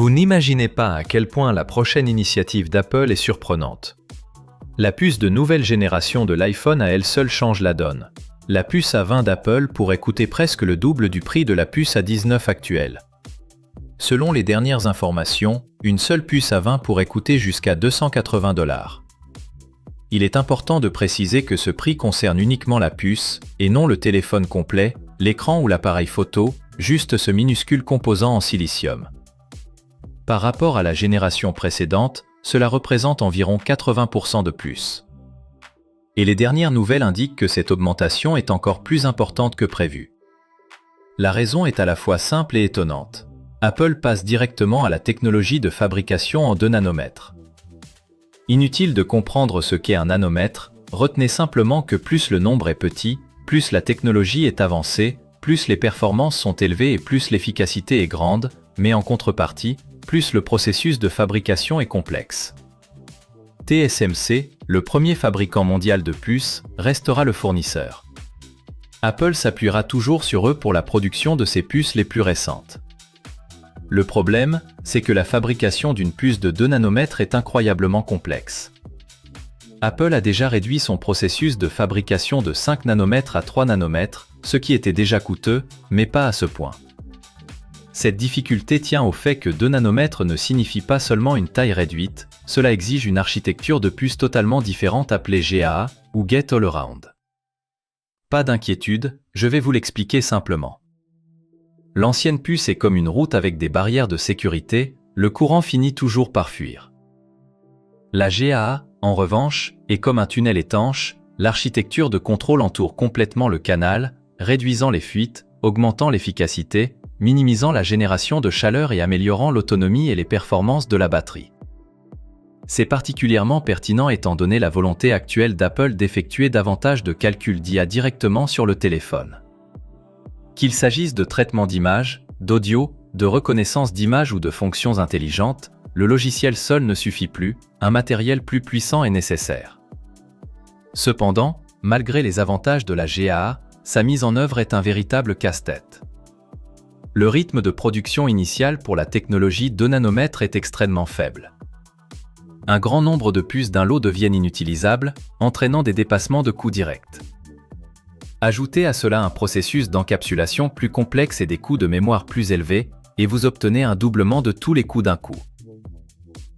Vous n'imaginez pas à quel point la prochaine initiative d'Apple est surprenante. La puce de nouvelle génération de l'iPhone à elle seule change la donne. La puce A20 d'Apple pourrait coûter presque le double du prix de la puce A19 actuelle. Selon les dernières informations, une seule puce A20 pourrait coûter jusqu'à 280 $. Il est important de préciser que ce prix concerne uniquement la puce, et non le téléphone complet, l'écran ou l'appareil photo, juste ce minuscule composant en silicium. Par rapport à la génération précédente, cela représente environ 80% de plus. Et les dernières nouvelles indiquent que cette augmentation est encore plus importante que prévu. La raison est à la fois simple et étonnante. Apple passe directement à la technologie de fabrication en 2 nanomètres. Inutile de comprendre ce qu'est un nanomètre, retenez simplement que plus le nombre est petit, plus la technologie est avancée, plus les performances sont élevées et plus l'efficacité est grande, mais en contrepartie, plus le processus de fabrication est complexe. TSMC, le premier fabricant mondial de puces, restera le fournisseur. Apple s'appuiera toujours sur eux pour la production de ses puces les plus récentes. Le problème, c'est que la fabrication d'une puce de 2 nanomètres est incroyablement complexe. Apple a déjà réduit son processus de fabrication de 5 nanomètres à 3 nanomètres, ce qui était déjà coûteux, mais pas à ce point. Cette difficulté tient au fait que 2 nanomètres ne signifie pas seulement une taille réduite, cela exige une architecture de puce totalement différente appelée GAA ou Gate-All-Around. Pas d'inquiétude, je vais vous l'expliquer simplement. L'ancienne puce est comme une route avec des barrières de sécurité, le courant finit toujours par fuir. La GAA, en revanche, est comme un tunnel étanche, l'architecture de contrôle entoure complètement le canal, réduisant les fuites, augmentant l'efficacité, minimisant la génération de chaleur et améliorant l'autonomie et les performances de la batterie. C'est particulièrement pertinent étant donné la volonté actuelle d'Apple d'effectuer davantage de calculs d'IA directement sur le téléphone. Qu'il s'agisse de traitement d'image, d'audio, de reconnaissance d'image ou de fonctions intelligentes, le logiciel seul ne suffit plus, un matériel plus puissant est nécessaire. Cependant, malgré les avantages de la GAA, sa mise en œuvre est un véritable casse-tête. Le rythme de production initial pour la technologie 2 nanomètres est extrêmement faible. Un grand nombre de puces d'un lot deviennent inutilisables, entraînant des dépassements de coûts directs. Ajoutez à cela un processus d'encapsulation plus complexe et des coûts de mémoire plus élevés, et vous obtenez un doublement de tous les coûts d'un coup.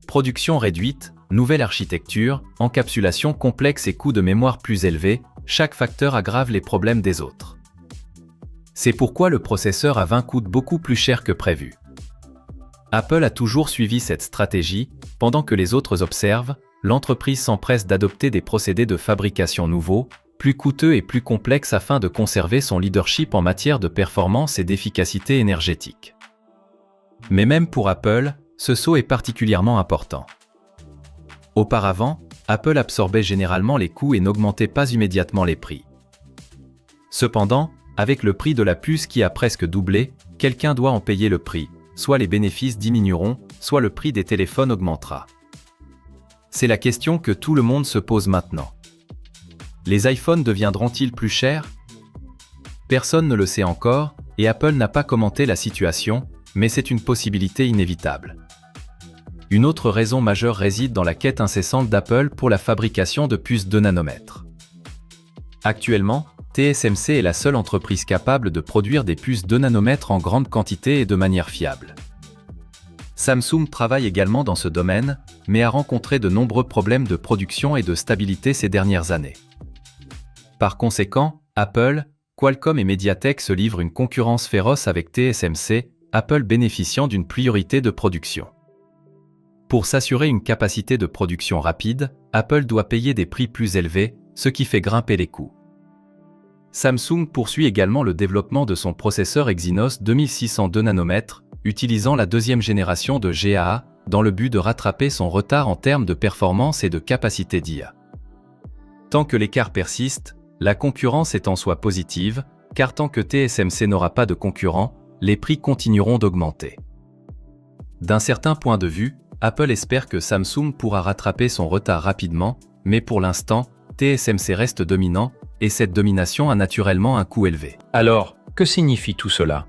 Production réduite, nouvelle architecture, encapsulation complexe et coûts de mémoire plus élevés, chaque facteur aggrave les problèmes des autres. C'est pourquoi le processeur A20 coûte beaucoup plus cher que prévu. Apple a toujours suivi cette stratégie, pendant que les autres observent, l'entreprise s'empresse d'adopter des procédés de fabrication nouveaux, plus coûteux et plus complexes afin de conserver son leadership en matière de performance et d'efficacité énergétique. Mais même pour Apple, ce saut est particulièrement important. Auparavant, Apple absorbait généralement les coûts et n'augmentait pas immédiatement les prix. Cependant, avec le prix de la puce qui a presque doublé, quelqu'un doit en payer le prix, soit les bénéfices diminueront, soit le prix des téléphones augmentera. C'est la question que tout le monde se pose maintenant. Les iPhones deviendront-ils plus chers? Personne ne le sait encore, et Apple n'a pas commenté la situation, mais c'est une possibilité inévitable. Une autre raison majeure réside dans la quête incessante d'Apple pour la fabrication de puces 2 nanomètres. Actuellement, TSMC est la seule entreprise capable de produire des puces 2 nanomètres en grande quantité et de manière fiable. Samsung travaille également dans ce domaine, mais a rencontré de nombreux problèmes de production et de stabilité ces dernières années. Par conséquent, Apple, Qualcomm et MediaTek se livrent une concurrence féroce avec TSMC, Apple bénéficiant d'une priorité de production. Pour s'assurer une capacité de production rapide, Apple doit payer des prix plus élevés, ce qui fait grimper les coûts. Samsung poursuit également le développement de son processeur Exynos 2602 nanomètres, utilisant la 2e génération de GAA, dans le but de rattraper son retard en termes de performance et de capacité d'IA. Tant que l'écart persiste, la concurrence est en soi positive, car tant que TSMC n'aura pas de concurrent, les prix continueront d'augmenter. D'un certain point de vue, Apple espère que Samsung pourra rattraper son retard rapidement, mais pour l'instant, TSMC reste dominant, et cette domination a naturellement un coût élevé. Alors, que signifie tout cela?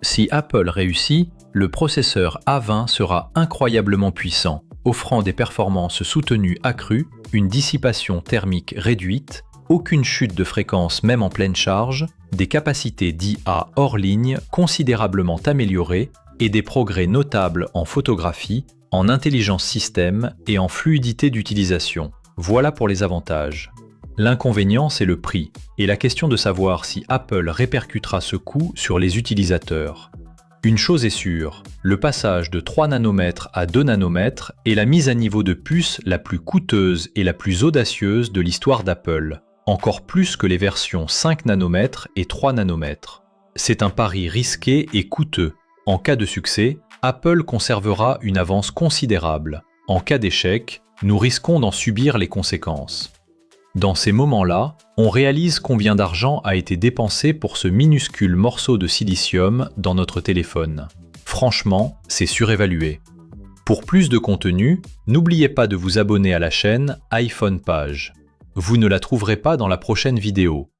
Si Apple réussit, Le processeur A20 sera incroyablement puissant, offrant des performances soutenues accrues, une dissipation thermique réduite, aucune chute de fréquence même en pleine charge, des capacités d'IA hors ligne considérablement améliorées et des progrès notables en photographie, en intelligence système et en fluidité d'utilisation. Voilà pour les avantages. L'inconvénient, c'est le prix, et la question de savoir si Apple répercutera ce coût sur les utilisateurs. Une chose est sûre, le passage de 3 nanomètres à 2 nanomètres est la mise à niveau de puce la plus coûteuse et la plus audacieuse de l'histoire d'Apple, encore plus que les versions 5 nanomètres et 3 nanomètres. C'est un pari risqué et coûteux. En cas de succès, Apple conservera une avance considérable. En cas d'échec, nous risquons d'en subir les conséquences. Dans ces moments-là, on réalise combien d'argent a été dépensé pour ce minuscule morceau de silicium dans notre téléphone. Franchement, c'est surévalué. Pour plus de contenu, n'oubliez pas de vous abonner à la chaîne iPhone Page. Vous ne la trouverez pas dans la prochaine vidéo.